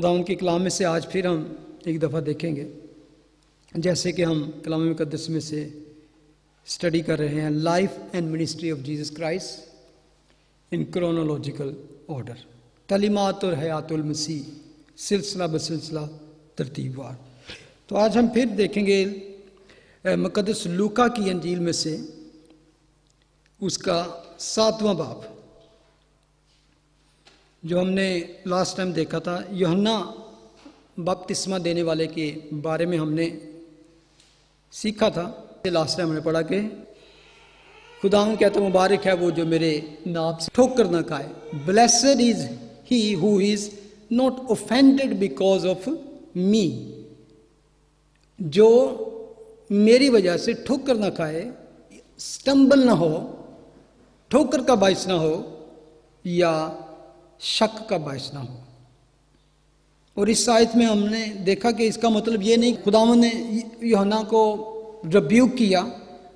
खुदावंद के कलाम में से आज फिर हम एक दफ़ा देखेंगे, जैसे कि हम कलाम मुक़द्दस में से स्टडी कर रहे हैं life and ministry of Jesus Christ in chronological order, तलीमात और हयातुल मसीह सिलसिला बसिलसिला तरतीबवार। तो आज हम फिर देखेंगे मुक़द्दस लूका की अंजील में से उसका 7वां बाब, जो हमने लास्ट टाइम देखा था। यूहन्ना बपतिस्मा देने वाले के बारे में हमने सीखा था। लास्ट टाइम हमने पढ़ा कि खुदावंद कहता मुबारक है वो जो मेरे नाम से ठोकर न खाए। Blessed is he who is not offended because of me, जो मेरी वजह से ठोकर न खाए, स्टम्बल ना हो, ठोकर का बायस ना हो या शक का बायस ना हो। और इस आयत में हमने देखा कि इसका मतलब ये नहीं खुदावंद ने यूहन्ना को रिब्यूक किया,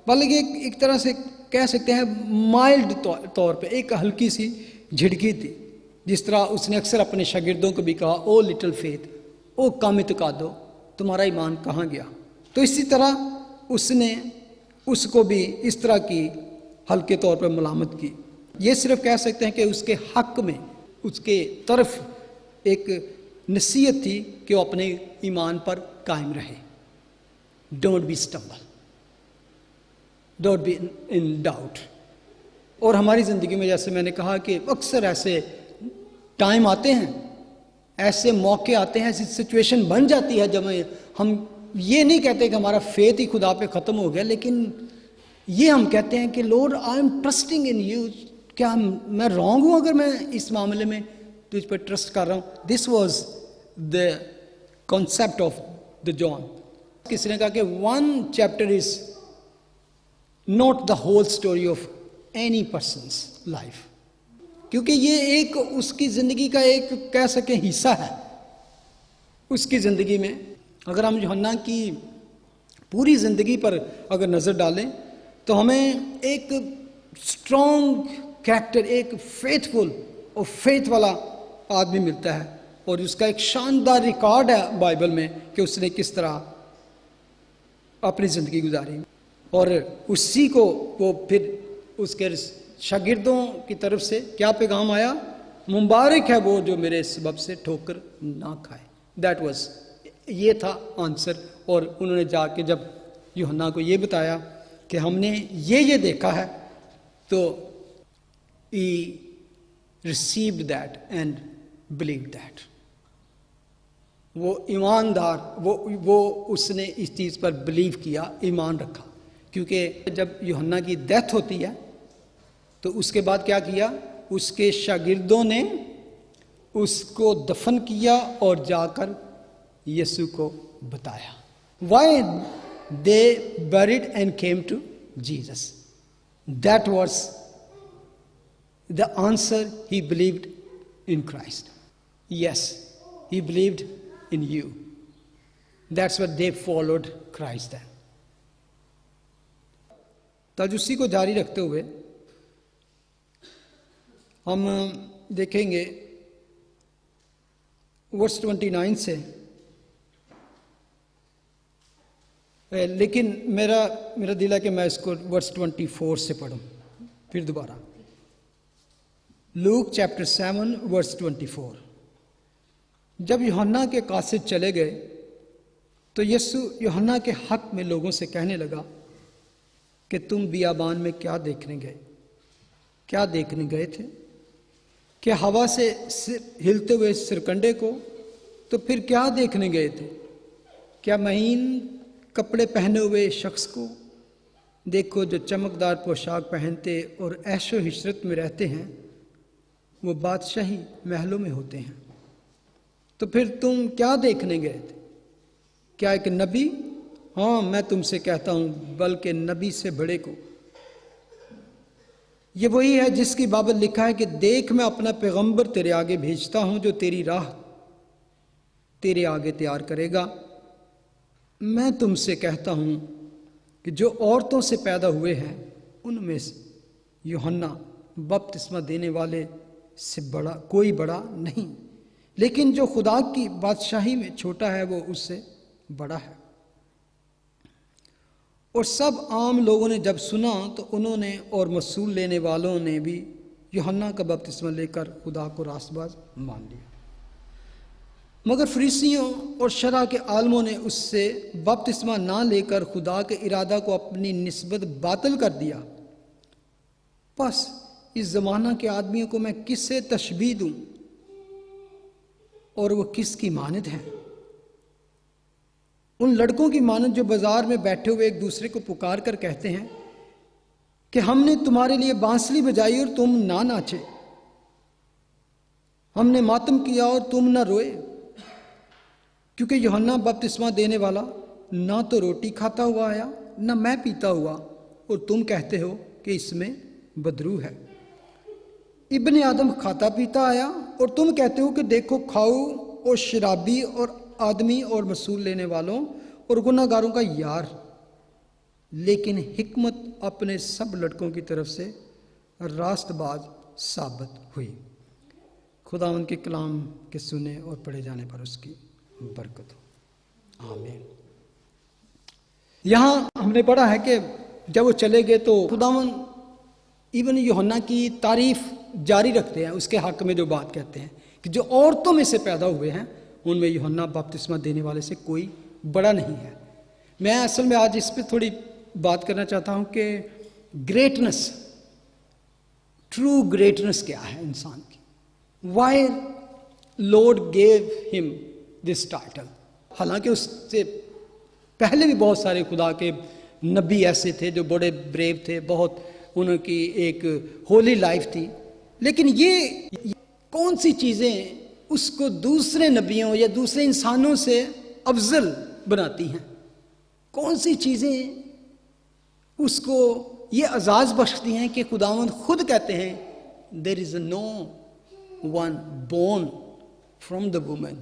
बल्कि एक तरह से कह सकते हैं माइल्ड तौर पे एक हल्की सी झिड़की थी। जिस तरह उसने अक्सर अपने शागिर्दों को भी कहा, ओ लिटिल फेथ, ओ कम इत्कादो, तुम्हारा ईमान कहाँ गया। तो इसी तरह उसने उसको भी इस तरह की हल्के तौर पर मलामत की। ये सिर्फ कह सकते हैं कि उसके हक में उसके तरफ एक नसीहत थी कि वो अपने ईमान पर कायम रहे। Don't be stumble, don't be in doubt. और हमारी ज़िंदगी में जैसे मैंने कहा कि अक्सर ऐसे टाइम आते हैं, ऐसे मौके आते हैं, ऐसी सिचुएशन बन जाती है जब हम ये नहीं कहते कि हमारा फेथ ही खुदा पे ख़त्म हो गया, लेकिन ये हम कहते हैं कि Lord I am trusting in you. क्या मैं रॉन्ग हूँ अगर मैं इस मामले में तुझ पर ट्रस्ट कर रहा हूँ। This was the concept of the John. किसी ने कहा कि one chapter is not the whole story of any person's life, क्योंकि ये एक उसकी ज़िंदगी का एक कह सके हिस्सा है। उसकी ज़िंदगी में अगर हम यूहन्ना की पूरी ज़िंदगी पर अगर नज़र डालें तो हमें एक स्ट्रॉन्ग कैरेक्टर, एक फेथफुल और फेथ वाला आदमी मिलता है। और उसका एक शानदार रिकॉर्ड है बाइबल में कि उसने किस तरह अपनी ज़िंदगी गुजारी। और उसी को वो फिर उसके शागिर्दों की तरफ से क्या पैगाम आया, मुबारक है वो जो मेरे सबब से ठोकर ना खाए। दैट वाज, ये था आंसर। और उन्होंने जाके जब यूहन्ना को ये बताया कि हमने ये देखा है, तो he received that and believed that। वो ईमानदार, वो उसने इस चीज़ पर बिलीव किया, ईमान रखा। क्योंकि जब यूहन्ना की डेथ होती है तो उसके बाद क्या किया, उसके शागिर्दों ने उसको दफन किया और जाकर यीशु को बताया। Why they buried and came to Jesus? That was the answer. He believed in Christ. Yes, he believed in you. That's what they followed Christ then. ताजुसी को जारी रखते हुए हम देखेंगे वर्स 29 से, लेकिन मेरा दिल है कि मैं इसको वर्स 24 से पढ़ूं फिर दोबारा। Luke chapter 7 verse 24। जब यूहन्ना के कासिद चले गए तो यीशु यूहन्ना के हक में लोगों से कहने लगा कि तुम बियाबान में क्या देखने गए थे? क्या हवा से हिलते हुए सिरकंडे को? तो फिर क्या देखने गए थे? क्या महीन कपड़े पहने हुए शख्स को? देखो, जो चमकदार पोशाक पहनते और ऐशो इशरत में रहते हैं वो बादशाही महलों में होते हैं। तो फिर तुम क्या देखने गए थे? क्या एक नबी? हाँ, मैं तुमसे कहता हूं, बल्कि नबी से बड़े को। ये वही है जिसकी बाबत लिखा है कि देख, मैं अपना पैगंबर तेरे आगे भेजता हूं जो तेरी राह तेरे आगे तैयार करेगा। मैं तुमसे कहता हूं कि जो औरतों से पैदा हुए हैं उनमें से यूहन्ना बपतिस्मा देने वाले से कोई बड़ा नहीं, लेकिन जो खुदा की बादशाही में छोटा है वो उससे बड़ा है। और सब आम लोगों ने जब सुना तो उन्होंने और मसूल लेने वालों ने भी यूहन्ना का बपतिस्मा लेकर खुदा को रास्तबाज मान लिया। मगर फरीसियों और शरा के आलमों ने उससे बपतिस्मा ना लेकर खुदा के इरादा को अपनी निस्बत बातिल कर दिया। बस इस ज़माना के आदमियों को मैं किससे तशबीह दूं और वो किसकी मानद है? उन लड़कों की मानद जो बाजार में बैठे हुए एक दूसरे को पुकार कर कहते हैं कि हमने तुम्हारे लिए बांसुरी बजाई और तुम ना नाचे, हमने मातम किया और तुम ना रोए। क्योंकि यूहन्ना बपतिस्मा देने वाला ना तो रोटी खाता हुआ आया ना मैं पीता हुआ, और तुम कहते हो कि इसमें बदरू है। इब्ने आदम खाता पीता आया और तुम कहते हो कि देखो खाऊ और शराबी और आदमी और मसूल लेने वालों और गुनाहगारों का यार। लेकिन हिकमत अपने सब लड़कों की तरफ से रास्तबाज साबित हुई। खुदावंद के कलाम के सुने और पढ़े जाने पर उसकी बरकत हो, आमीन। यहाँ हमने पढ़ा है कि जब वो चले गए तो खुदावंद इब्न यूहन्ना की तारीफ जारी रखते हैं। उसके हक में जो बात कहते हैं कि जो औरतों में से पैदा हुए हैं उनमें यूहन्ना बपतिस्मा देने वाले से कोई बड़ा नहीं है। मैं असल में आज इस पर थोड़ी बात करना चाहता हूँ कि ग्रेटनेस, ट्रू ग्रेटनेस क्या है इंसान की। Why Lord gave him this title. हालांकि उससे पहले भी बहुत सारे खुदा के नबी ऐसे थे जो बड़े ब्रेव थे, बहुत उनकी एक होली लाइफ थी, लेकिन ये कौन सी चीज़ें उसको दूसरे नबियों या दूसरे इंसानों से अफजल बनाती हैं? कौन सी चीज़ें उसको ये एजाज़ बख्शती हैं कि खुदावंद खुद कहते हैं there is no one born from the woman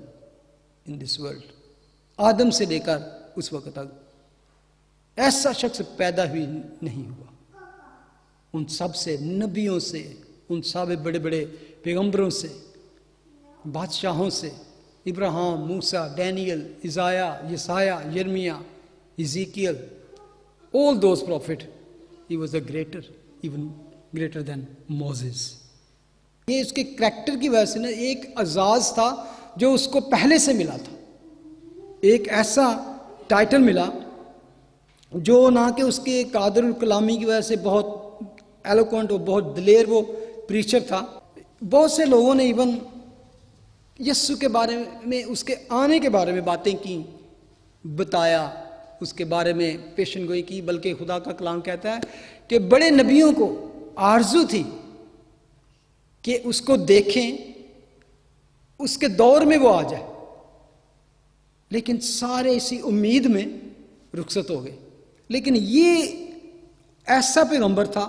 in this world. आदम से लेकर उस वक्त तक ऐसा शख्स पैदा ही नहीं हुआ। उन सब से, नबियों से, उन सब बड़े बड़े पैगंबरों से, बादशाहों से, इब्राहिम, मूसा, Daniel, इज़ाया, यसाया, यर्मिया, इज़ीकियल, all those prophets, he was a greater, even greater than Moses। ये उसके करैक्टर की वजह से ना एक एजाज़ था जो उसको पहले से मिला था। एक ऐसा टाइटल मिला जो ना कि उसके कादर कलामी की वजह से बहुत एलोक्वेंट और बहुत दिलेर वो प्रीचर था। बहुत से लोगों ने इवन यस्सु के बारे में, उसके आने के बारे में बातें की, बताया, उसके बारे में पेशन गोई की। बल्कि खुदा का कलाम कहता है कि बड़े नबियों को आरजू थी कि उसको देखें, उसके दौर में वो आ जाए, लेकिन सारे इसी उम्मीद में रुखसत हो गए। लेकिन ये ऐसा पैगंबर था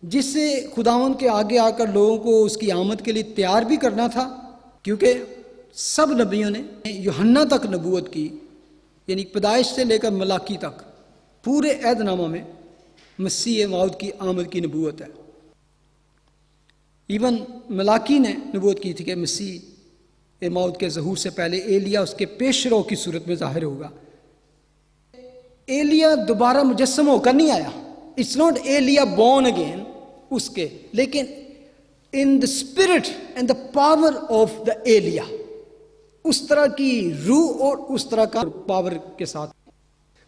जिससे खुदावंद के आगे आकर लोगों को उसकी आमद के लिए तैयार भी करना था, क्योंकि सब नबियों ने यूहन्ना तक नबूवत की, यानी पैदाइश से लेकर मलाकी तक पूरे अहदनामा में मसीह मौद की आमद की नबूवत है। इवन मलाकी ने नबूवत की थी कि मसीह मौद के ज़हूर से पहले एलिया उसके पेशरो की सूरत में ज़ाहिर होगा। एलिया दोबारा मुजस्सम होकर नहीं आया, it's not Elia born again उसके, लेकिन in the spirit and the power of the Elia, उस तरह की रूह और उस तरह का पावर के साथ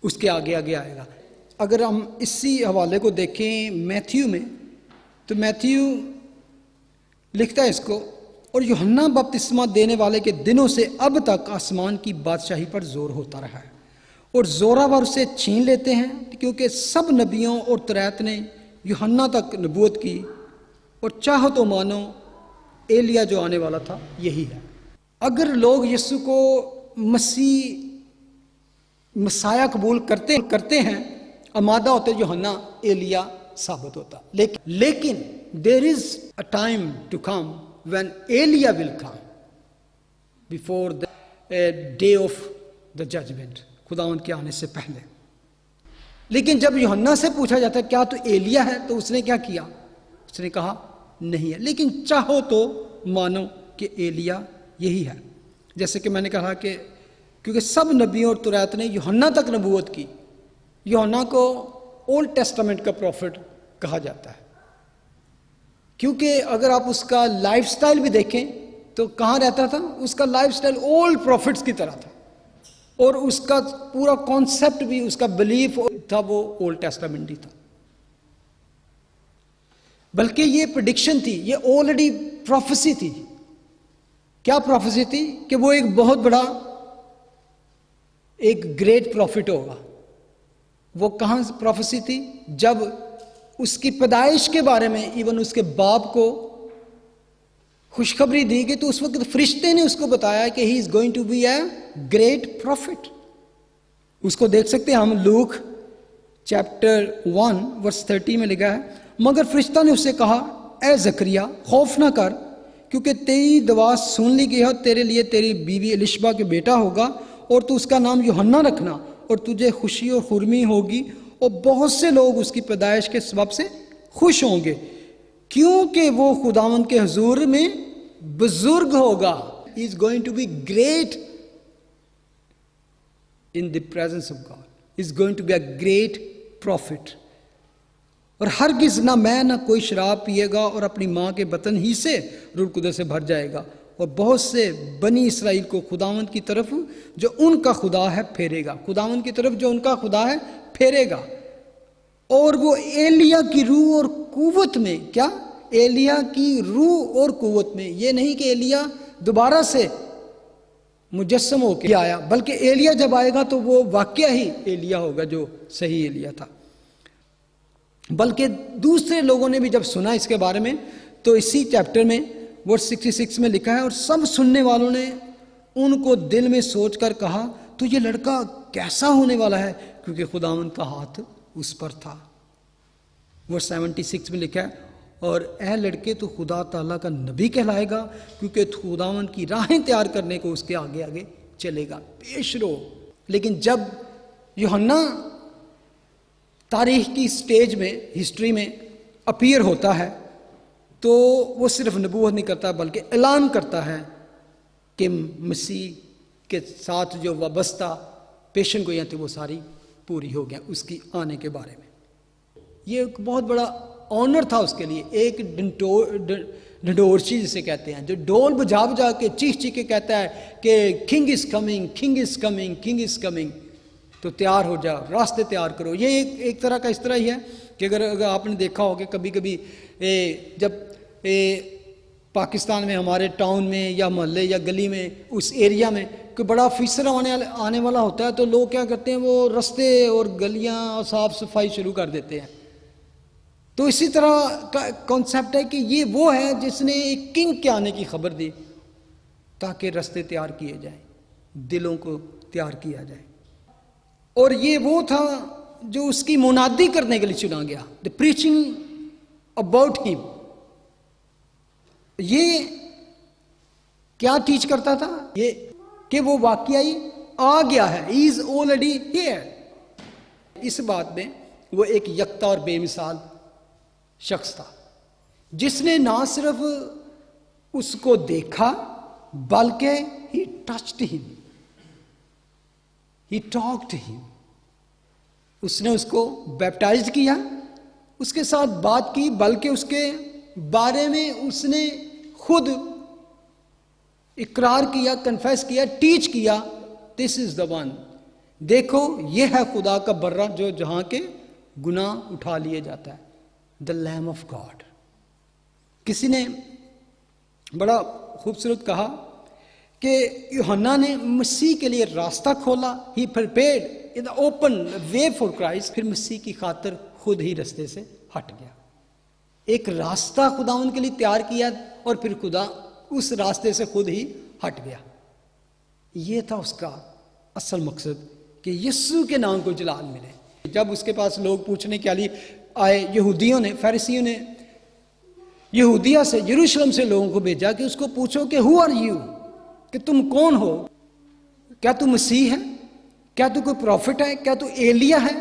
उसके आगे आगे आएगा। अगर हम इसी हवाले को देखें मैथ्यू में, तो मैथ्यू लिखता है इसको, और यूहन्ना बपतिस्मा देने वाले के दिनों से अब तक आसमान की बादशाही पर जोर होता रहा है और जोरावर उसे छीन लेते हैं, क्योंकि सब नबियों और तौरात ने यूहन्ना तक नबूवत की, और चाहो तो मानो एलिया जो आने वाला था यही है। अगर लोग यीशु को मसाया कबूल करते हैं, आमादा होते, यूहन्ना एलिया साबित होता। लेकिन there is a time to come when Elia will come before the day of the judgment, खुदावंद के आने से पहले। लेकिन जब यूहन्ना से पूछा जाता है क्या तो एलिया है, तो उसने क्या किया? उसने कहा नहीं है, लेकिन चाहो तो मानो कि एलिया यही है। जैसे कि मैंने कहा कि क्योंकि सब नबियों और तुरैत ने यूहन्ना तक नबूवत की, यूहन्ना को ओल्ड टेस्टामेंट का प्रॉफिट कहा जाता है, क्योंकि अगर आप उसका लाइफस्टाइल भी देखें तो कहाँ रहता था, उसका लाइफस्टाइल ओल्ड प्रॉफिट्स की तरह था, और उसका पूरा कॉन्सेप्ट भी, उसका बिलीफ था वो ओल्ड टेस्टामेंट ही था। बल्कि ये प्रेडिक्शन थी, ये ऑलरेडी प्रोफेसी थी। क्या प्रोफेसी थी? कि वो एक बहुत बड़ा, एक ग्रेट प्रॉफिट होगा। वो कहां प्रोफेसी थी? जब उसकी पैदाइश के बारे में इवन उसके बाप को खुशखबरी दी गई, तो उस वक्त फरिश्ते ने उसको बताया कि he is going to be a great prophet. उसको देख सकते हैं हम, लूक चैप्टर 1 वर्स 30 में लिखा है, मगर फरिश्ता ने उससे कहा, ए जकरिया खौफ ना कर, क्योंकि तेरी दुआ सुन ली गई है, तेरे लिए तेरी बीवी एलिशबा के बेटा होगा, और तू उसका नाम यूहन्ना रखना, और तुझे खुशी और खुरमी होगी, और बहुत से लोग उसकी पैदाइश के सबब से खुश होंगे, क्योंकि वो खुदावंद के हुजूर में बुजुर्ग होगा। He is going to be great in the presence of God, is going to be a great prophet. और हरगिज ना मैं ना कोई शराब पिएगा, और अपनी माँ के बतन ही से रूह कुदस से भर जाएगा, और बहुत से बनी इसराइल को खुदावंद की तरफ जो उनका खुदा है फेरेगा, खुदावंद की तरफ जो उनका खुदा है फेरेगा। और वो एलिया की रूह और कुव्वत में, क्या? एलिया की रूह और कुव्वत में। ये नहीं कि एलिया दोबारा से मुजस्सम होकर आया, बल्कि एलिया जब आएगा तो वो वाकया ही एलिया होगा जो सही एलिया था। बल्कि दूसरे लोगों ने भी जब सुना इसके बारे में, तो इसी चैप्टर में वर्स 66 में लिखा है, और सब सुनने वालों ने उनको दिल में सोचकर कहा, तो ये लड़का कैसा होने वाला है, क्योंकि खुदावंद का हाथ उस पर था। वर्स 76 में लिखा है, और ए लड़के तो खुदा ताला का नबी कहलाएगा, क्योंकि खुदावंद की राहें तैयार करने को उसके आगे आगे चलेगा, पेश रो। लेकिन जब यूहन्ना तारीख की स्टेज में, हिस्ट्री में अपीयर होता है, तो वो सिर्फ नबूवत नहीं करता, बल्कि ऐलान करता है कि मसीह के साथ जो वाबस्ता पेशन गोइयां थी वो सारी पूरी हो गया उसकी आने के बारे में। ये एक बहुत बड़ा ऑनर था उसके लिए। एक ढंढोरची जिसे कहते हैं, जो डोल बजा बजा के चीख चीख के कहता है कि king is coming, king is coming, king is coming, तो तैयार हो जाओ, रास्ते तैयार करो। ये एक तरह का इस तरह ही है कि अगर आपने देखा हो कि कभी कभी जब पाकिस्तान में हमारे टाउन में या मोहल्ले या गली में उस एरिया में कोई बड़ा ऑफिसर आने वाला होता है, तो लोग क्या करते हैं, वो रास्ते और गलियां साफ सफाई शुरू कर देते हैं। तो इसी तरह का कॉन्सेप्ट है कि ये वो है जिसने एक किंग के आने की खबर दी, ताकि रास्ते तैयार किए जाएं, दिलों को तैयार किया जाए। और ये वो था जो उसकी मुनादी करने के लिए चुना गया, द प्रीचिंग अबाउट हिम। ये क्या टीच करता था? ये कि वो वाकई आ गया है, ही इज ऑलरेडी हियर। इस बात में वो एक यकता और बेमिसाल शख्स था, जिसने ना सिर्फ उसको देखा बल्कि ही touched him, he talked him. उसने उसको बैप्टाइज किया, उसके साथ बात की, बल्कि उसके बारे में उसने खुद इकरार किया, कन्फेस किया, टीच किया, दिस इज द वन, देखो ये है खुदा का बर्रा जो जहां के गुनाह उठा लिए जाता है, द लैम ऑफ गॉड। किसी ने बड़ा खूबसूरत कहा कि यूहन्ना ने मसीह के लिए रास्ता खोला, he prepared in the open way for Christ, फिर मसीह की खातिर खुद ही रास्ते से हट गया। एक रास्ता खुदा उनके लिए तैयार किया और फिर खुदा उस रास्ते से खुद ही हट गया। ये था उसका असल मकसद कि यीशु के नाम को जलाल मिले। जब उसके पास लोग पूछने के लिए आए, यहूदियों ने, फरीसियों ने यहूदिया से, यरूशलेम से लोगों को भेजा कि उसको पूछो कि हु आर यू, कि तुम कौन हो, क्या तू मसीह है, क्या तू कोई प्रॉफिट है, क्या तू एलिया है?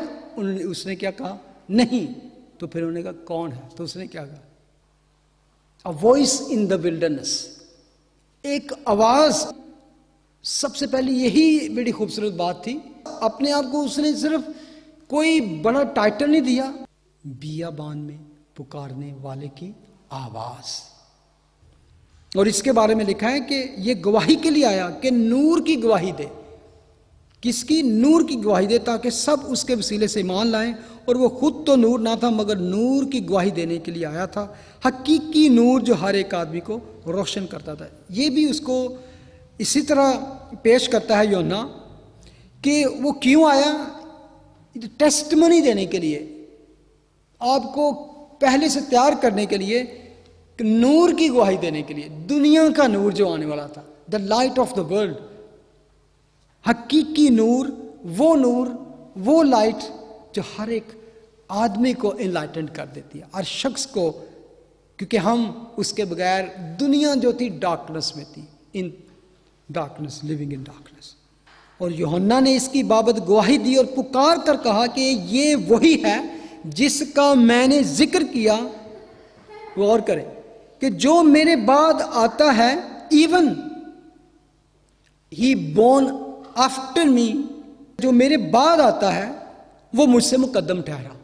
उसने क्या कहा? नहीं। तो फिर उन्होंने कहा कौन है? तो उसने क्या कहा? A voice in the wilderness, एक आवाज, सबसे पहले यही बड़ी खूबसूरत बात थी। अपने आप को उसने सिर्फ कोई बड़ा टाइटल नहीं दिया, बियाबान में पुकारने वाले की आवाज। और इसके बारे में लिखा है कि ये गवाही के लिए आया कि नूर की गवाही दे। किसकी? नूर की गवाही दे, ताकि सब उसके वसीले से ईमान लाएं। और वो खुद तो नूर ना था, मगर नूर की गवाही देने के लिए आया था, हकीकी नूर जो हर एक आदमी को रोशन करता था। ये भी उसको इसी तरह पेश करता है यूहन्ना कि वो क्यों आया, टेस्टमनी देने के लिए, आपको पहले से तैयार करने के लिए, नूर की गवाही देने के लिए। दुनिया का नूर जो आने वाला था, the light of the world, हकीकी नूर, वो लाइट जो हर एक आदमी को इनलाइटेंड कर देती है, हर शख्स को, क्योंकि हम उसके बगैर, दुनिया जो थी डार्कनेस में थी, in darkness, living in darkness. और यूहन्ना ने इसकी बाबत गवाही दी और पुकार कर कहा कि ये वही है जिसका मैंने जिक्र किया। गौर करें कि जो मेरे बाद आता है, even he born after me, जो मेरे बाद आता है वो मुझसे मुकद्दम ठहरा।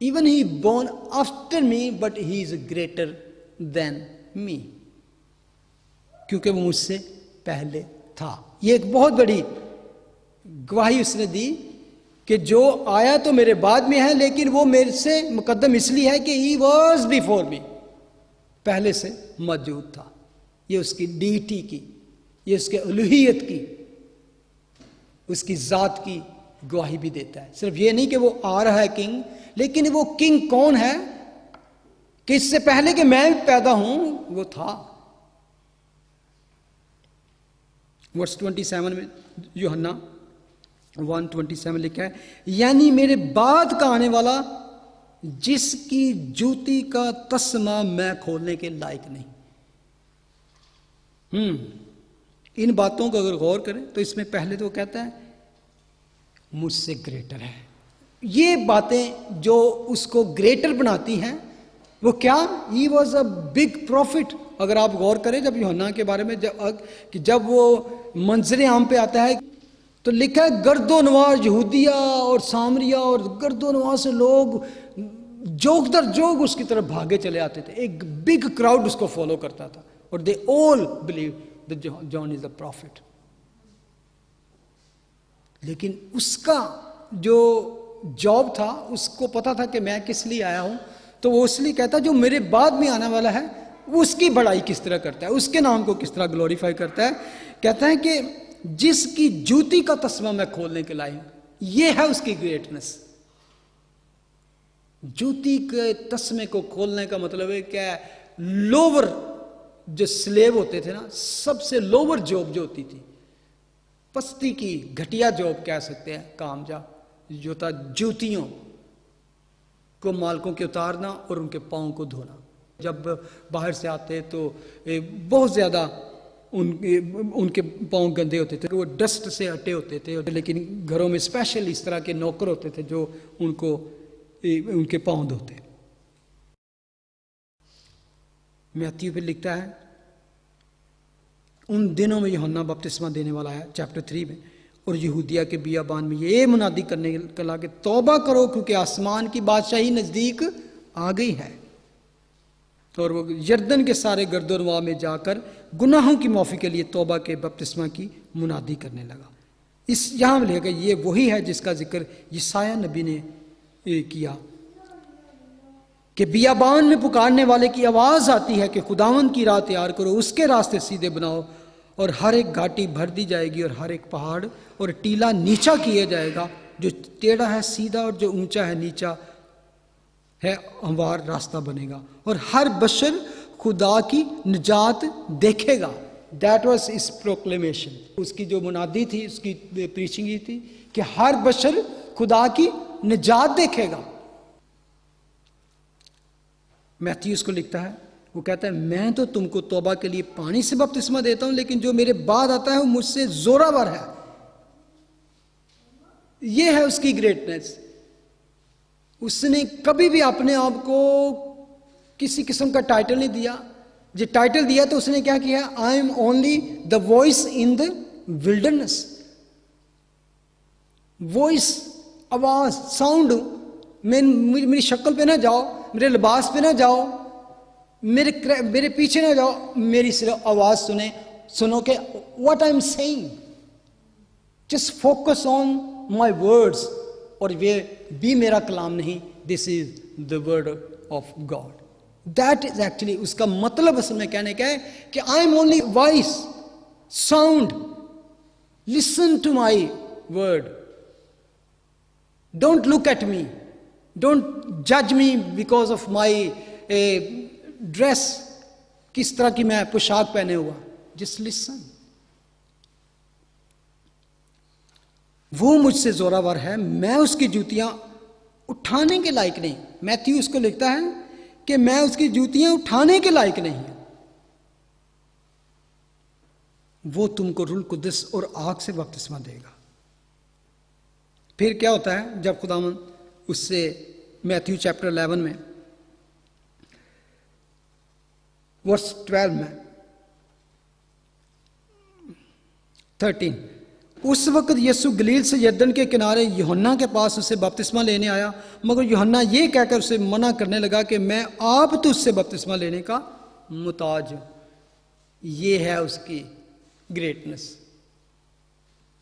Even he born after me but he is greater than me, क्योंकि वो मुझसे पहले था। ये एक बहुत बड़ी गवाही उसने दी कि जो आया तो मेरे बाद में है, लेकिन वो मेरे से मुकद्दम इसलिए है कि ही वॉज बिफोर मी, पहले से मौजूद था। ये उसकी डीटी की, ये उसके उलूहियत की, उसकी ज़ात की गवाही भी देता है। सिर्फ ये नहीं कि वो आ रहा है किंग, लेकिन वो किंग कौन है कि इससे पहले कि मैं पैदा हूं वो था। वर्स 27 में यूहन्ना 1:27 लिखा है, यानी मेरे बाद का आने वाला जिसकी जूती का तस्मा मैं खोलने के लायक नहीं। इन बातों को अगर गौर करें तो इसमें पहले तो कहता है मुझसे ग्रेटर है। ये बातें जो उसको ग्रेटर बनाती हैं वो क्या? He was a big profit. अगर आप गौर करें जब यूहन्ना के बारे में, जब वो मंजर आम पे आता है तो लिखा है गर्दोनवाज यहूदिया और सामरिया और गर्दोनवाज से लोग जोग दर जोग उसकी तरफ भागे चले आते थे। एक बिग क्राउड उसको फॉलो करता था और they all believe that John is the profit. लेकिन उसका जो जॉब था, उसको पता था कि मैं किस लिए आया हूं, तो वो इसलिए कहता जो मेरे बाद में आने वाला है उसकी बड़ाई किस तरह करता है, उसके नाम को किस तरह ग्लोरीफाई करता है। कहता है कि जिसकी जूती का तस्मा मैं खोलने के लायक हूं, यह है उसकी ग्रेटनेस। जूती के तस्मे को खोलने का मतलब है क्या? लोअर जो स्लेव होते थे ना, सबसे लोअर जॉब जो होती थी, पस्ती की घटिया जॉब कह सकते हैं, काम जो था जूतियों को मालकों के उतारना और उनके पाँव को धोना। जब बाहर से आते तो बहुत ज़्यादा उनके पाँव गंदे होते थे, वो डस्ट से हटे होते थे। लेकिन घरों में स्पेशल इस तरह के नौकर होते थे जो उनके पाँव धोते। मैथ्यू पे लिखता है उन दिनों में यूहन्ना बपतिस्मा देने वाला है, चैप्टर 3 में, और यहूदिया के बियाबान में ये मुनादी करने के लाके तौबा करो क्योंकि आसमान की बादशाही नज़दीक आ गई है। और वो यर्दन के सारे गर्दोनवा में जाकर गुनाहों की माफ़ी के लिए तौबा के बपतिस्मा की मुनादी करने लगा। इस यहाँ में लिखा ये वही है जिसका जिक्र यशायाह नबी ने किया कि बियाबान में पुकारने वाले की आवाज़ आती है कि खुदावंद की राह तैयार करो, उसके रास्ते सीधे बनाओ, और हर एक घाटी भर दी जाएगी और हर एक पहाड़ और टीला नीचा किया जाएगा। जो टेढ़ा है सीधा और जो ऊंचा है नीचा है हमवार रास्ता बनेगा, और हर बशर खुदा की निजात देखेगा। दैट वाज इस प्रोक्लेमेशन। उसकी जो मुनादी थी, उसकी प्रीचिंग ही थी कि हर बशर खुदा की निजात देखेगा। मैथ्यूस को लिखता है, वो कहता है मैं तो तुमको तौबा के लिए पानी से बपतिस्मा देता हूं, लेकिन जो मेरे बाद आता है वो मुझसे जोरावर है। ये है उसकी ग्रेटनेस। उसने कभी भी अपने आप को किसी किस्म का टाइटल नहीं दिया, जो टाइटल दिया तो उसने क्या किया, आई am only the voice in the wilderness. Voice, आवाज, साउंड। मेरी शक्ल पे ना जाओ, मेरे लिबास पे ना जाओ, मेरे पीछे ना जाओ, मेरी सिर्फ आवाज सुनो कि what I am saying, just focus on my words. और ये भी मेरा कलाम नहीं, this is the word of God. That is actually, उसका मतलब असल में कहने का है कि I am only voice, sound, listen to my word, don't look at me, don't जज me because of my dress, किस तरह की मैं पोशाक पहने हुआ, जस्ट लिसन। वो मुझसे जोरावर है, मैं उसकी जूतियां उठाने के लायक नहीं। मैथ्यू उसको लिखता है कि मैं उसकी जूतियां उठाने के लायक नहीं हूं। वो तुमको रूह कुद्दस और आग से बपतिस्मा देगा। फिर क्या होता है जब खुदावंद उससे, मैथ्यू चैप्टर 11 में वर्स 12 में 13, उस वक्त यीशु गलील से यरदन के किनारे यूहन्ना के पास उसे बपतिस्मा लेने आया, मगर यूहन्ना ये कहकर उसे मना करने लगा कि मैं आप तुझसे बपतिस्मा लेने का मुताज हूं। ये है उसकी greatness.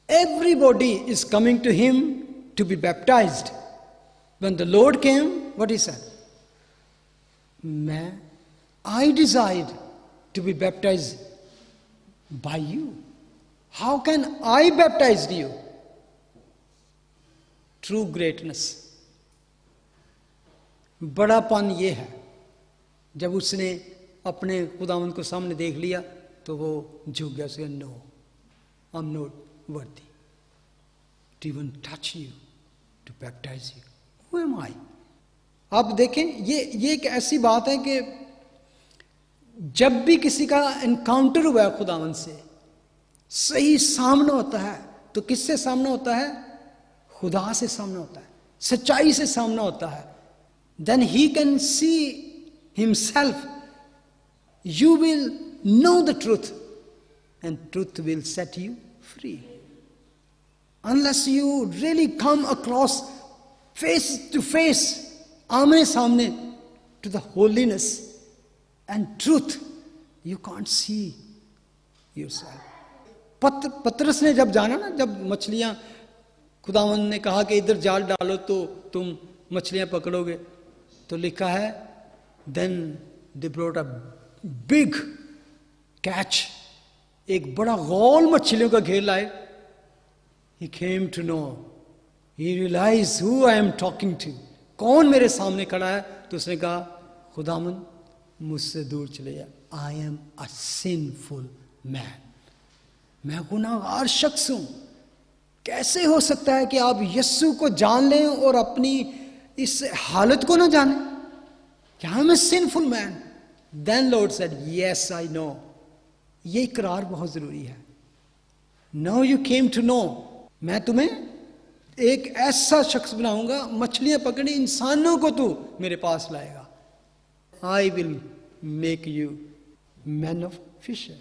Everybody is coming to him to be baptized. When the Lord came, what he said, I desired to be baptized by you. How can I baptize you? True greatness. बड़ापन ये है, जब उसने अपने खुदावंद को सामने देख लिया तो वो झुक गया, उसने no, I am not worthy to even touch you, to baptize you, who am I. आप देखें, ये एक ऐसी बात है कि जब भी किसी का एनकाउंटर हुआ है खुदावंद से, सही सामना होता है, तो किससे सामना होता है? खुदा से सामना होता है, सच्चाई से सामना होता है। Then he can see himself, you will know the truth and truth will set you free. Unless you really come across face to face, आमने सामने, to the holiness and truth, you can't see yourself. पतरस ने जब जाना ना, जब मछलियां, खुदावंद ने कहा कि इधर जाल डालो तो तुम मछलियां पकड़ोगे, तो लिखा है then they brought a big catch, एक बड़ा गौल मछलियों का घेर लाए। He came to know, he realized who I am talking to, कौन मेरे सामने खड़ा है। तो उसने कहा, खुदावंद मुझसे दूर चले जा, आई एम अ सिनफुल मैन, मैं गुनाहगार शख्स हूं। कैसे हो सकता है कि आप यीशु को जान लें और अपनी इस हालत को ना जाने? I am a sinful man. Then Lord said, yes I know. ये इकरार बहुत जरूरी है। Now you came to know, मैं तुम्हें एक ऐसा शख्स बनाऊंगा, मछलियां पकड़नी इंसानों को तू मेरे पास लाएगा। I will make you men of fisher.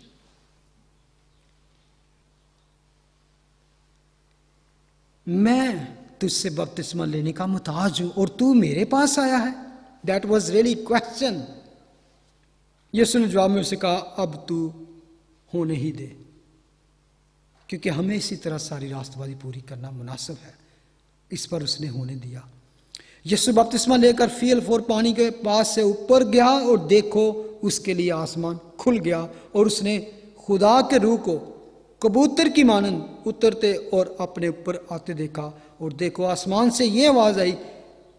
मैं तुझसे बपतिस्मा लेने का मुताज हूं और तू मेरे पास आया है। That was really question. यीशु ने जवाब में उसे कहा, अब तू होने ही दे, क्योंकि हमें इसी तरह सारी रास्तबाजी पूरी करना मुनासिब है। इस पर उसने होने दिया। यीशु बपतिस्मा लेकर फील फोर पानी के पास से ऊपर गया और देखो उसके लिए आसमान खुल गया और उसने खुदा के रूह को कबूतर की मानंद उतरते और अपने ऊपर आते देखा। और देखो आसमान से ये आवाज आई,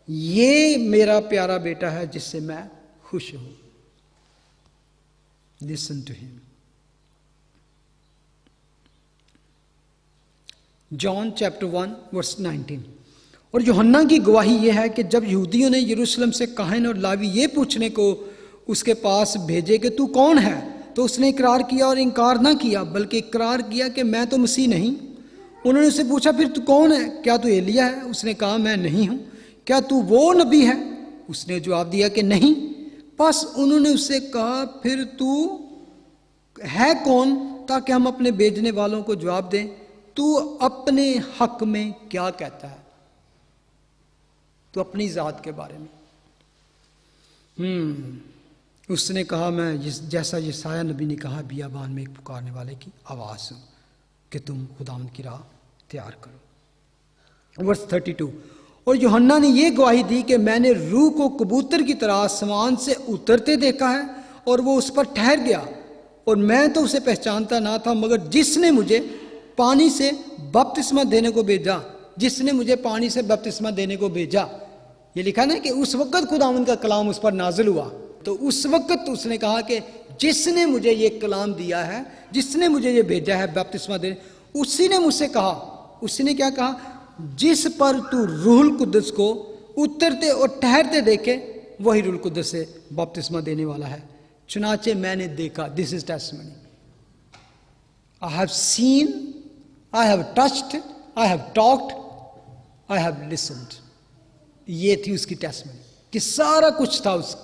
ये मेरा प्यारा बेटा है जिससे मैं खुश हूं, listen to him. John chapter 1 verse 19। और यूहन्ना की गवाही यह है कि जब यहूदियों ने यरूशलेम से काहन और लावी ये पूछने को उसके पास भेजे कि तू कौन है, तो उसने इकरार किया और इनकार ना किया, बल्कि इकरार किया कि मैं तो मसीह नहीं। उन्होंने उससे पूछा, फिर तू कौन है? क्या तू एलिया है? उसने कहा, मैं नहीं हूं। क्या तू वो नबी है? उसने जवाब दिया कि नहीं। बस उन्होंने उससे कहा, फिर तू है कौन ताकि हम अपने भेजने वालों को जवाब दें? तू अपने हक में क्या कहता है? तो अपनी जात के बारे में। उसने कहा, मैं जैसा यशायाह नबी ने कहा, बियाबान में एक पुकारने वाले की आवाज़ हूँ कि तुम खुदावंद की राह तैयार करो। वर्स 32, और यूहन्ना ने यह गवाही दी कि मैंने रूह को कबूतर की तरह आसमान से उतरते देखा है और वो उस पर ठहर गया, और मैं तो उसे पहचानता ना था, मगर जिसने मुझे पानी से बपतिस्मा देने को भेजा, जिसने मुझे पानी से बपतिस्मा देने को भेजा। ये लिखा ना कि उस वक्त खुदावंद का कलाम उस पर नाजिल हुआ, तो उस वक्त उसने कहा कि जिसने मुझे ये कलाम दिया है, जिसने मुझे ये भेजा है बपतिस्मा देने, उसी ने मुझसे कहा, उसने क्या कहा? जिस पर तू रूहुल कुद्दस को उतरते और ठहरते देखे, वही रूहुल कुद्दस से बपतिस्मा देने वाला है। चुनाचे मैंने देखा, this is testimony, I have seen, I have touched, I have talked, I have listened. ये थी उसकी टेस्टिमनी कि सारा कुछ था उस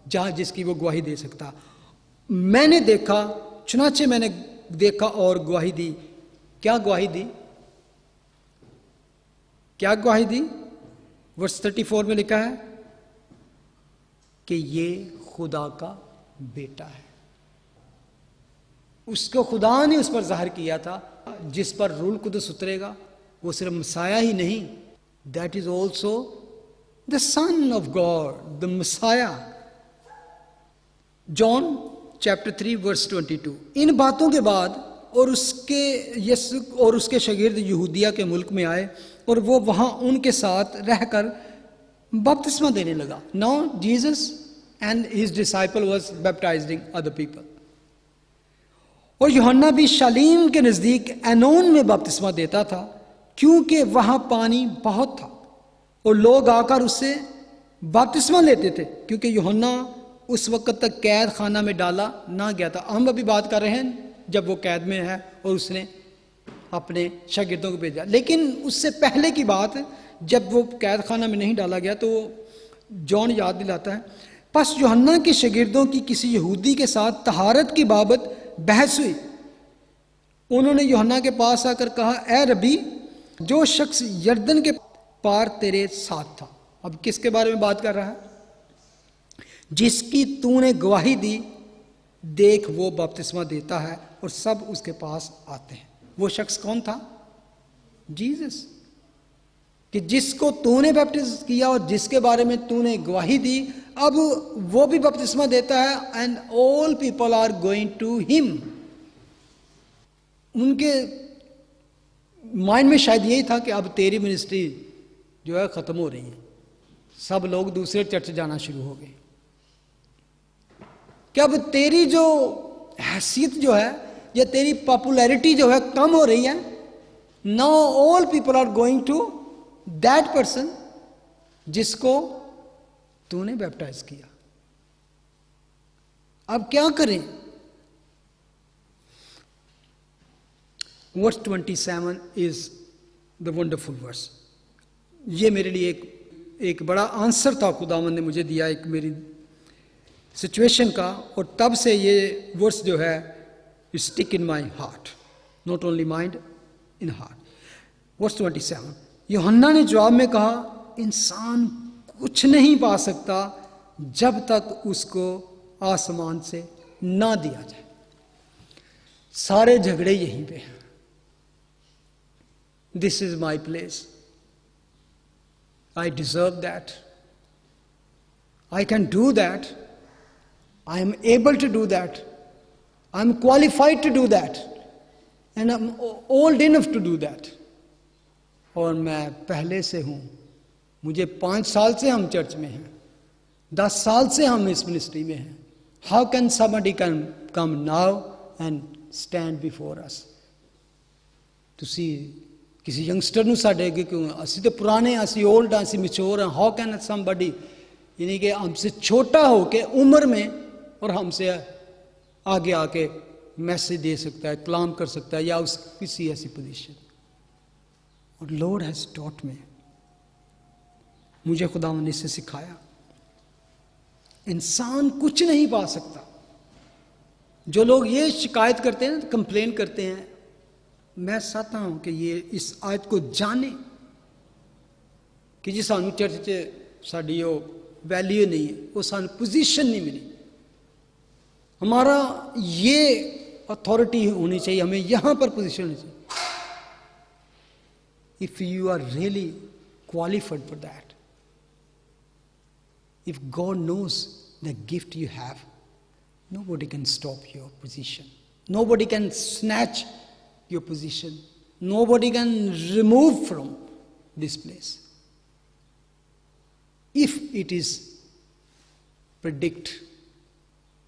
जहां जिसकी वो गवाही दे सकता। मैंने देखा, चुनाचे मैंने देखा और गवाही दी। क्या गवाही दी? क्या गवाही दी? वर्स 34 में लिखा है कि ये खुदा का बेटा है। उसको खुदा ने उस पर जाहिर किया था। जिस पर रूहुल कुद्दस उतरेगा वो सिर्फ मसाया ही नहीं, that is also the son of God, the मसाया। John chapter 3 verse 22। इन बातों के बाद और उसके शागिर्द यहूदिया के मुल्क में आए और वो वहां उनके साथ रहकर बपतिस्मा देने लगा। Now Jesus and his disciple was baptising other people. और यूहन्ना भी शालीम के नजदीक एनोन में बपतिस्मा देता था, क्योंकि वहां पानी बहुत था और लोग आकर उससे बपतिस्मा लेते थे, क्योंकि यूहन्ना उस वक्त तक कैद खाना में डाला ना गया था। हम अभी बात कर रहे हैं जब वो कैद में है और उसने अपने शागिर्दों को भेजा, लेकिन उससे पहले की बात, जब वो कैद खाना में नहीं डाला गया, तो जॉन याद दिलाता है, बस यूहन्ना के शागिर्दों की किसी यहूदी के साथ तहारत की बाबत बहस हुई। उन्होंने यूहन्ना के पास आकर कहा, ए रबी, जो शख्स यरदन के पार तेरे साथ था। अब किसके बारे में बात कर रहा है? जिसकी तूने गवाही दी, देख वो बपतिस्मा देता है और सब उसके पास आते हैं। वो शख्स कौन था? जीसस। कि जिसको तूने बैप्टिज्म किया और जिसके बारे में तूने गवाही दी, अब वो भी बपतिस्मा देता है, and all people are going to him. उनके माइंड में शायद यही था कि अब तेरी मिनिस्ट्री जो है खत्म हो रही है, सब लोग दूसरे चर्च जाना शुरू हो गए, कि अब तेरी जो हैसियत जो है या तेरी पॉपुलैरिटी जो है कम हो रही है। Now all people are going to that person जिसको तूने बैप्टाइज किया। अब क्या करें? Verse 27 is the wonderful verse. ये मेरे लिए एक बड़ा आंसर था खुदावंद ने मुझे दिया एक मेरी सिचुएशन का, और तब से ये वर्स जो है stick in my heart, not only mind, in heart. Verse 27, Yuhanna ने जवाब में कहा, इंसान कुछ नहीं पा सकता जब तक उसको आसमान से ना दिया जाए। सारे झगड़े यहीं पे हैं। This is my place, I deserve that, I can do that, I am able to do that, I am qualified to do that, and I am old enough to do that. और मैं पहले से हूँ, मुझे 5 साल से हम church में हैं, 10 साल से हम इस मिनिस्ट्री में हैं। How can somebody can come now and stand before us? ਤੁਸੀਂ किसी यंगस्टर ਨੂੰ ਸਾਡੇ ਅੱਗੇ ਕਿਉਂ? ਅਸੀਂ तो पुराने हैं, ਅਸੀਂ ओल्ड हैं, ਅਸੀਂ मैच्योर हैं। How can somebody, यानी कि हमसे छोटा हो के उम्र में और हमसे आगे आके मैसेज दे सकता है, कलाम कर सकता है, या उस किसी ऐसी पोजीशन। और लॉर्ड हैज टॉट मी, मुझे खुदावंद ने इससे सिखाया। इंसान कुछ नहीं पा सकता। जो लोग ये शिकायत करते हैं, कंप्लेन करते हैं, मैं चाहता हूं कि ये इस आयत को जाने कि जी सानू चर्च च साडी वो वैल्यू नहीं है, वो सानू पोजीशन नहीं मिली। हमारा ये अथॉरिटी होनी चाहिए, हमें यहां पर पोजीशन होनी चाहिए। If you are really qualified for that, if God knows the gift you have, nobody can stop your position, nobody can snatch your position, nobody can remove from this place if it is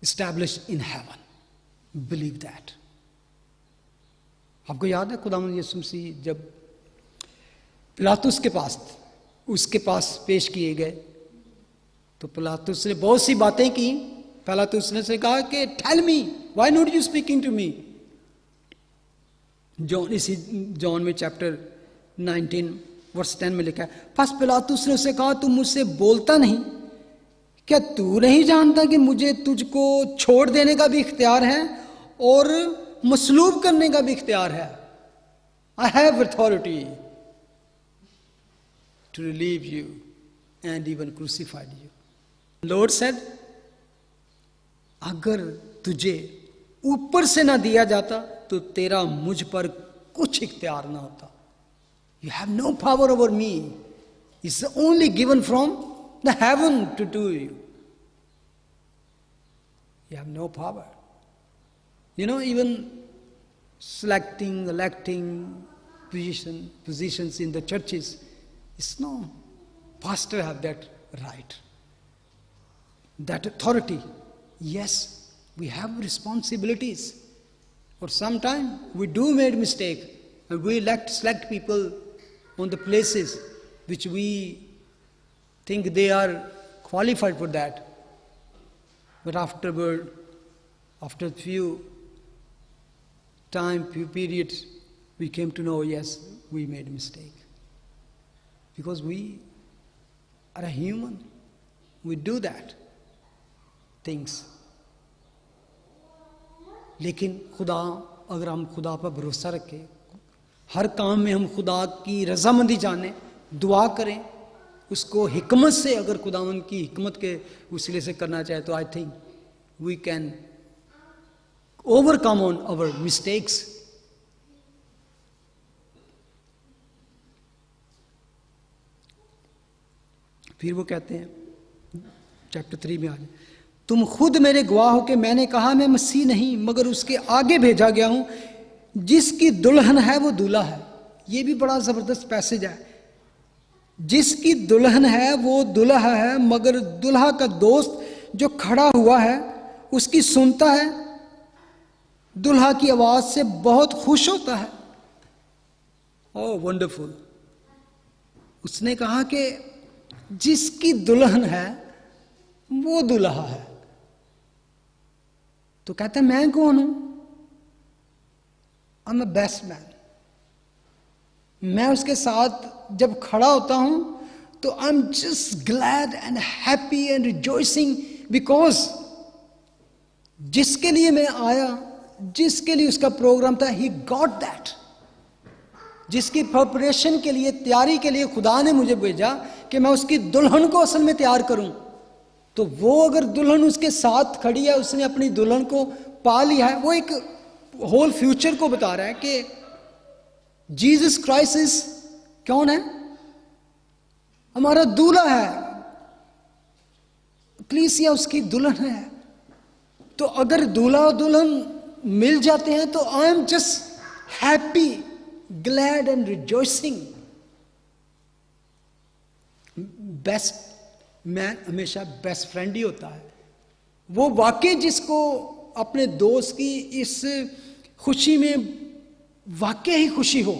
established in heaven. Believe that. आपको याद है खुदावंद यीशु मसीह जब पिलातुस के पास उसके पास पेश किए गए तो पिलातुस ने बहुत सी बातें की। पहला तो उसने कहा कि tell me why not you speaking to me. John में चैप्टर 19 वर्स 10 में लिखा है, फर्स्ट पिलातुस ने उसे कहा तू मुझसे बोलता नहीं, क्या तू नहीं जानता कि मुझे तुझको छोड़ देने का भी इख्तियार है और मसलूब करने का भी इख्तियार है। I have authority to relieve you and even crucified you. Lord said, अगर तुझे ऊपर से ना दिया जाता तो तेरा मुझ पर कुछ इख्तियार ना होता। You have no power over me, it's only given from the heaven to do you. You have no power. You know, even selecting, electing positions in the churches, it's no pastor have that right, that authority. Yes, we have responsibilities, or sometimes we do make mistake and we select people on the places which we think they are qualified for that, but afterward, after few periods, we came to know, yes, we made a mistake. Because we are a human. We do that things. लेकिन खुदा, अगर हम खुदा पर भरोसा रखें, हर काम में हम खुदा की रजामंदी जाने, दुआ करें, उसको हिकमत से, अगर खुदावंद की हिकमत के वसीले से करना चाहे तो I think we can overcome on our mistakes. फिर वो कहते हैं चैप्टर 3 में आज, तुम खुद मेरे गवाह हो कि मैंने कहा मैं मसीह नहीं मगर उसके आगे भेजा गया हूं, जिसकी दुल्हन है वो दूल्हा है। ये भी बड़ा जबरदस्त पैसेज है। जिसकी दुल्हन है वो दूल्हा है, मगर दूल्हा का दोस्त जो खड़ा हुआ है उसकी सुनता है, दुल्हा की आवाज से बहुत खुश होता है। ओह वंडरफुल। उसने कहा कि जिसकी दुल्हन है वो दूल्हा है। तो कहता है मैं कौन हूं? I am a best man. मैं उसके साथ जब खड़ा होता हूं तो I am just glad and happy and rejoicing, because जिसके लिए मैं आया, जिसके लिए उसका प्रोग्राम था, ही गॉट दैट। जिसकी प्रिपरेशन के लिए, तैयारी के लिए खुदा ने मुझे भेजा कि मैं उसकी दुल्हन को असल में तैयार करूं, तो वो अगर दुल्हन उसके साथ खड़ी है, उसने अपनी दुल्हन को पा लिया है, वो एक होल फ्यूचर को बता रहा है कि जीसस क्राइस्ट कौन है? हमारा दूल्हा है, कलीसिया उसकी दुल्हन है। तो अगर दूल्हा और दुल्हन मिल जाते हैं तो I am just happy, glad and rejoicing. Best man हमेशा बेस्ट फ्रेंड ही होता है। वो वाकई जिसको अपने दोस्त की इस खुशी में वाकई ही खुशी हो,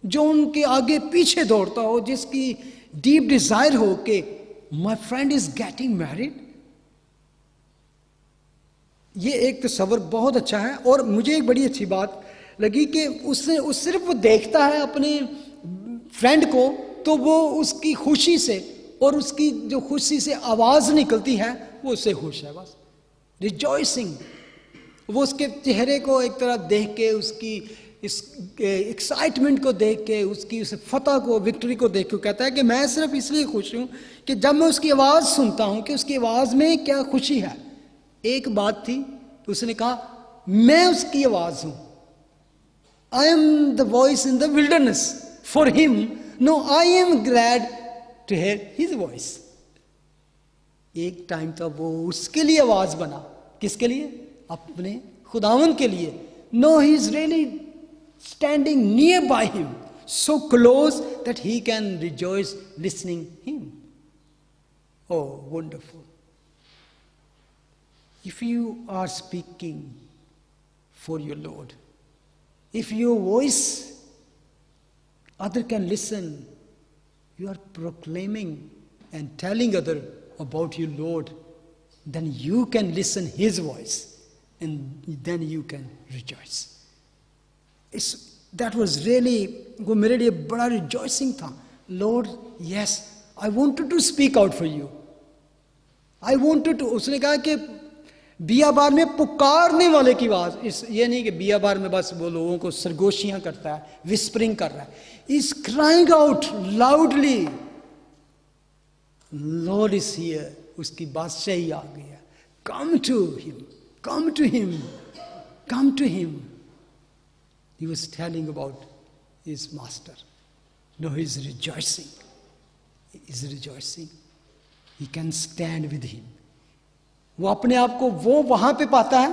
जो उनके आगे पीछे दौड़ता हो, जिसकी डीप डिजायर हो कि my friend is getting married. ये एक तस्वर बहुत अच्छा है। और मुझे एक बड़ी अच्छी बात लगी कि सिर्फ वो देखता है अपने फ्रेंड को, तो वो उसकी खुशी से और उसकी जो खुशी से आवाज निकलती है वो उससे खुश है, बस रिजॉइसिंग। वो उसके चेहरे को एक तरह देख के, उसकी इस एक्साइटमेंट को देख के, उसकी उस फतह को, विक्ट्री को देख के कहता है कि मैं सिर्फ इसलिए खुश हूं कि जब मैं उसकी आवाज सुनता हूं कि उसकी आवाज में क्या खुशी है। एक बात थी, उसने कहा मैं उसकी आवाज हूं, I am the voice in the wilderness for him, no I am glad to hear his voice. एक टाइम तक वो उसके लिए आवाज बना, किसके लिए? अपने खुदावन के लिए। No, he is really standing nearby him, so close that he can rejoice listening him. Oh, wonderful. If you are speaking for your Lord, if your voice other can listen, you are proclaiming and telling other about your Lord, then you can listen his voice and then you can rejoice. That was really, वो मेरे लिए बड़ा rejoicing था। Lord, yes, I wanted to speak out for you, I wanted to. उसने कहा कि बियाबार में पुकारने वाले की आवाज, ये नहीं कि बियाबार में बस वो लोगों को सरगोशियां करता है, विस्परिंग कर रहा है, is crying out loudly, Lord is here, उसकी बादशाही आ गई है। Come to him, come to him, come to him. He was telling about his master. No, he is rejoicing. He is rejoicing. He can stand with him. वो अपने आप को वो वहां पे पाता है।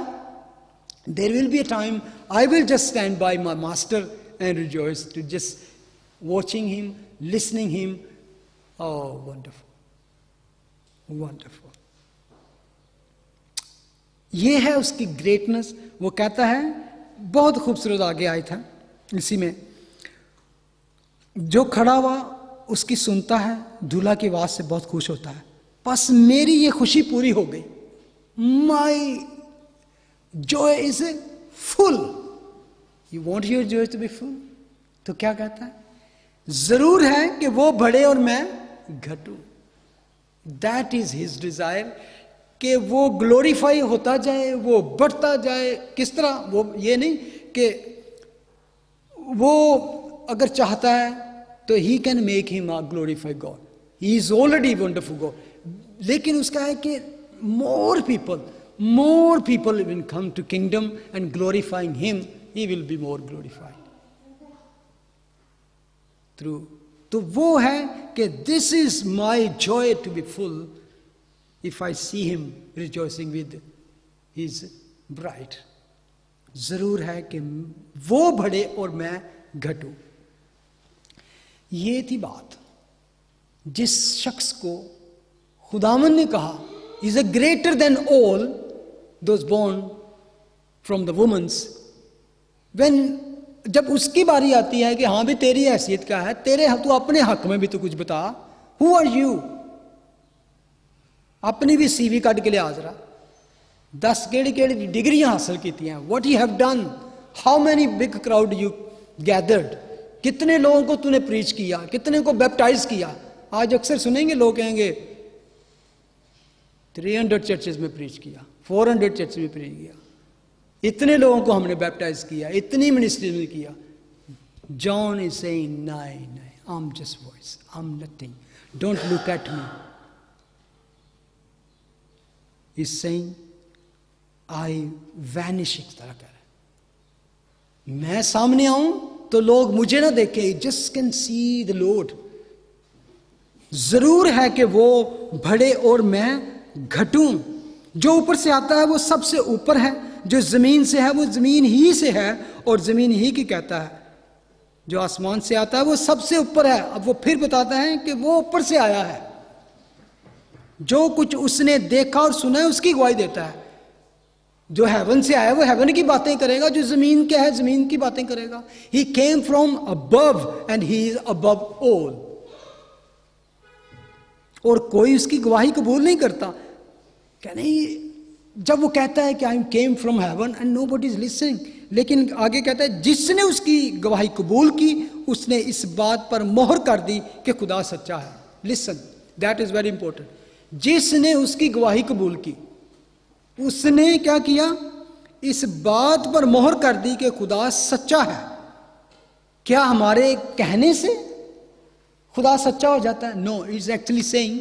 There will be a time I will just stand by my master and rejoice, to just watching him, listening him. Oh, wonderful. Wonderful. ये है उसकी ग्रेटनेस। वो कहता है, बहुत खूबसूरत आगे आया था इसी में, जो खड़ा हुआ उसकी सुनता है, दूल्हा की आवाज से बहुत खुश होता है, बस मेरी ये खुशी पूरी हो गई, my joy is full. You want your joy to be full? तो क्या कहता है? जरूर है कि वो बढ़े और मैं घटूं। दैट इज हिज डिजायर, कि वो ग्लोरीफाई होता जाए, वो बढ़ता जाए। किस तरह? वो ये नहीं कि वो अगर चाहता है तो he can make him a glorify God, he is already wonderful God, लेकिन उसका है कि more people will come to kingdom and glorifying him, he will be more glorified through. तो वो है कि this is my joy to be full if I see him rejoicing with his bride. जरूर है कि वो बढ़े और मैं घटूं। ये थी बात। जिस शख्स को खुदावन ने कहा is a greater than all those born from the womens, when जब उसकी बारी आती है कि हाँ भी तेरी हैसियत क्या है, तेरे तू अपने हक में भी तो कुछ बता, हु आर यू? अपनी भी सीवी कट के लिया जरा, 10 केड़ी डिग्रियां हासिल की हैं, what you have done, how many big crowd you gathered, कितने लोगों को तूने प्रीच किया, कितने को बैप्टाइज किया। आज अक्सर सुनेंगे लोग कहेंगे 300 चर्चेज में प्रीच किया, 400 चर्च में प्रीच किया, इतने लोगों को हमने बैप्टाइज किया, इतनी मिनिस्ट्री में किया। जॉन इज सेइंग नहीं, I am just voice, I am nothing, don't look at me. Is saying, I vanish, इस तरह कह रहा है। मैं सामने आऊं तो लोग मुझे ना देखे, just can see the Lord। जरूर है कि वो बढ़े और मैं घटूं। जो ऊपर से आता है वो सबसे ऊपर है, जो जमीन से है वो जमीन ही से है और जमीन ही की कहता है। जो आसमान से आता है वो सबसे ऊपर है। अब वो फिर बताता है कि वो ऊपर से आया है, जो कुछ उसने देखा और सुना है उसकी गवाही देता है। जो हेवन से आया वो हेवन की बातें करेगा, जो जमीन के है जमीन की बातें करेगा। He came from above and he is above all. और कोई उसकी गवाही कबूल नहीं करता। क्या नहीं, जब वो कहता है कि I came from heaven and nobody is listening, लेकिन आगे कहता है जिसने उसकी गवाही कबूल की उसने इस बात पर मोहर कर दी कि खुदा सच्चा है। Listen, that is very important. जिसने उसकी गवाही कबूल की, उसने क्या किया? इस बात पर मोहर कर दी कि खुदा सच्चा है। क्या हमारे कहने से खुदा सच्चा हो जाता है? नो, इट्स एक्चुअली सेइंग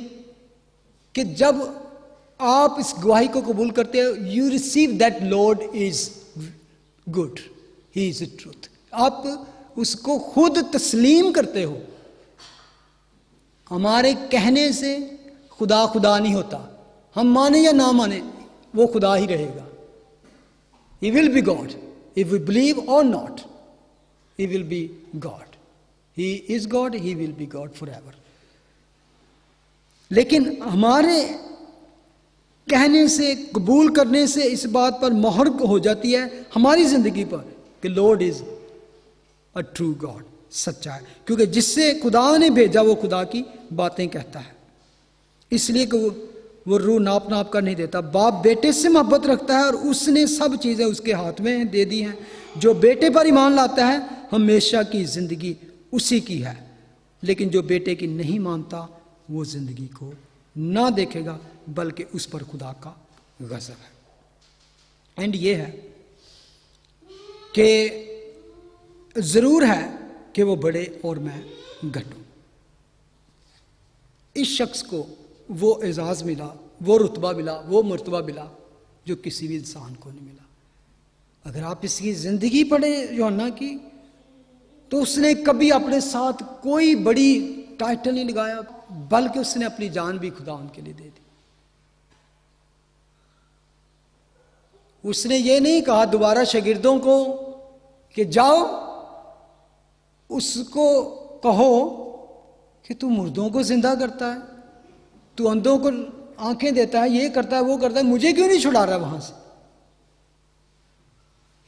कि जब आप इस गवाही को कबूल करते हो, you receive that Lord is good, he is truth. आप उसको खुद तस्लीम करते हो। हमारे कहने से खुदा खुदा नहीं होता। हम माने या ना माने, वो खुदा ही रहेगा। He will be God if we believe or not, he will be God. He is God, he will be God forever. लेकिन हमारे कहने से, कबूल करने से इस बात पर मोहर हो जाती है हमारी जिंदगी पर कि Lord is a true God, सच्चा है। क्योंकि जिससे खुदा ने भेजा वो खुदा की बातें कहता है। इसलिए कि वो रूह नाप नाप कर नहीं देता। बाप बेटे से मोहब्बत रखता है और उसने सब चीज़ें उसके हाथ में दे दी हैं। जो बेटे पर ईमान लाता है हमेशा की जिंदगी उसी की है, लेकिन जो बेटे की नहीं मानता वो जिंदगी को ना देखेगा, बल्कि उस पर खुदा का गज़ब है। एंड ये है कि ज़रूर है कि वो बढ़े और मैं घटूं। इस शख्स को वो एजाज़ मिला, वो रुतबा मिला, वो मर्तबा मिला जो किसी भी इंसान को नहीं मिला। अगर आप इसकी ज़िंदगी पढ़े यूहन्ना की, तो उसने कभी अपने साथ कोई बड़ी टाइटल नहीं लगाया, बल्कि उसने अपनी जान भी खुदा उनके लिए दे दी। उसने ये नहीं कहा दोबारा शागिर्दों को कि जाओ उसको कहो कि तू मुर्दों को जिंदा करता है, तू अंधों को आंखें देता है, ये करता है, वो करता है, मुझे क्यों नहीं छुड़ा रहा वहां से।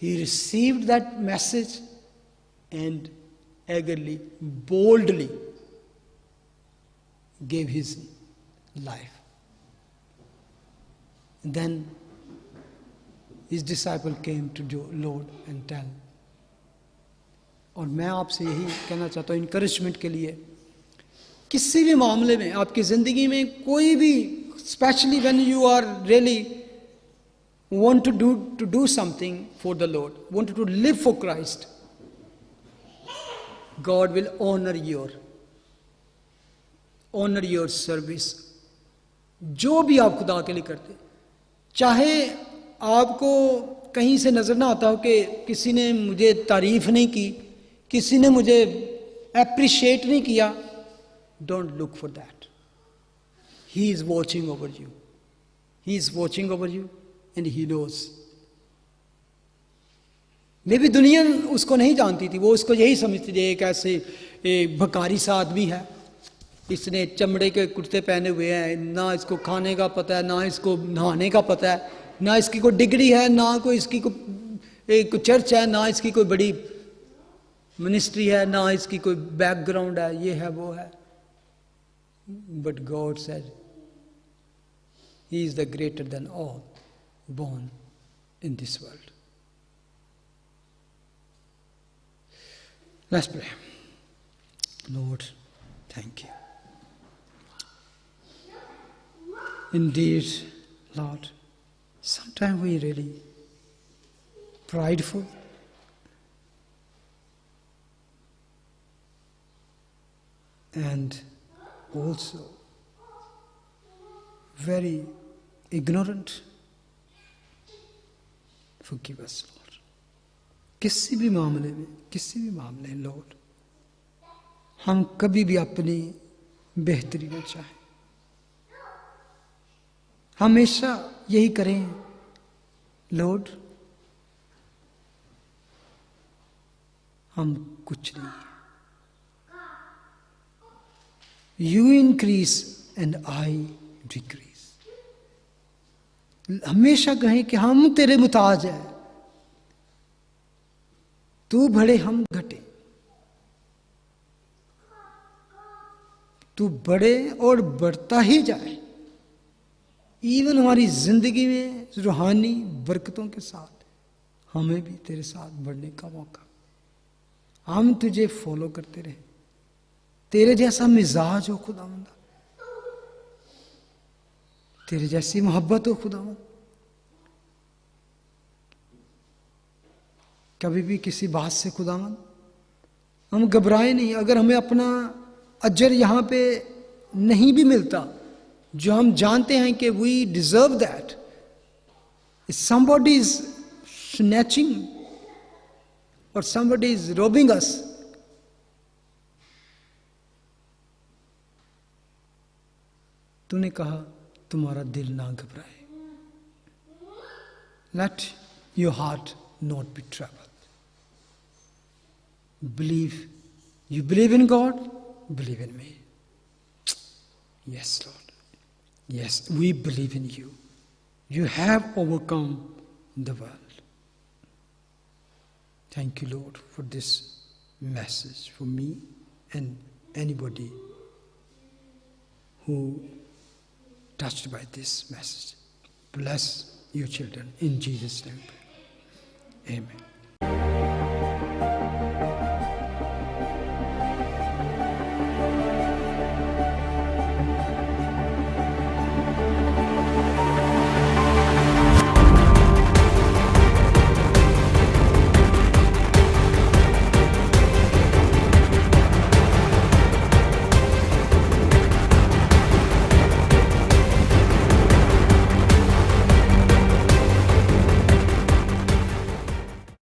He received that message and eagerly, boldly gave his life. Then his disciple came to Lord and tell. और मैं आपसे यही कहना चाहता हूँ इनकरेजमेंट के लिए, किसी भी मामले में आपकी ज़िंदगी में कोई भी, specially when you are really want to do something for the Lord, want to live for Christ, God will honor your service। जो भी आप खुदा के लिए करते, चाहे आपको कहीं से नजर ना आता हो कि किसी ने मुझे तारीफ नहीं की, किसी ने मुझे एप्रिशिएट नहीं किया, don't look for that. He is watching over you, he is watching over you and he knows। मे भी दुनिया उसको नहीं जानती थी, वो उसको यही समझती थी एक ऐसे भकारी सा आदमी है, इसने चमड़े के कुर्ते पहने हुए हैं, ना इसको खाने का पता है, ना इसको नहाने का पता है, ना इसकी कोई डिग्री है, ना कोई इसकी कोई चर्च है, ना इसकी कोई बड़ी मिनिस्ट्री है, ना इसकी कोई बैकग्राउंड है, ये है वो है। But God said he is the greater than all born in this world। Let's pray। Lord, thank you। Indeed, Lord, sometimes we really prideful, and also very ignorant। Forgive us, Lord। किसी भी मामले Lord, हम कभी भी अपनी बेहतरी न चाहें, हमेशा यही करें लॉर्ड हम कुछ नहीं, you increase and I decrease. हमेशा कहें कि हम तेरे मुताज हैं, तू बढ़े हम घटे, तू बढ़े और बढ़ता ही जाए। इवन हमारी जिंदगी में रूहानी बरकतों के साथ हमें भी तेरे साथ बढ़ने का मौका, हम तुझे फॉलो करते रहे, तेरे जैसा मिजाज हो खुदावंदा, तेरे जैसी मोहब्बत हो खुदावन। कभी भी किसी बात से खुदावन हम घबराए नहीं। अगर हमें अपना अजर यहां पे नहीं भी मिलता, जो हम जानते हैं कि we deserve that, if somebody is snatching or somebody is robbing us, तूने कहा तुम्हारा दिल ना घबराए। Let your heart not be troubled. Believe. You believe in God, believe in me. Yes, Lord. Yes, we believe in you. You have overcome the world. Thank you, Lord, for this message for me and anybody who touched by this message. Bless your children in Jesus' name. Amen.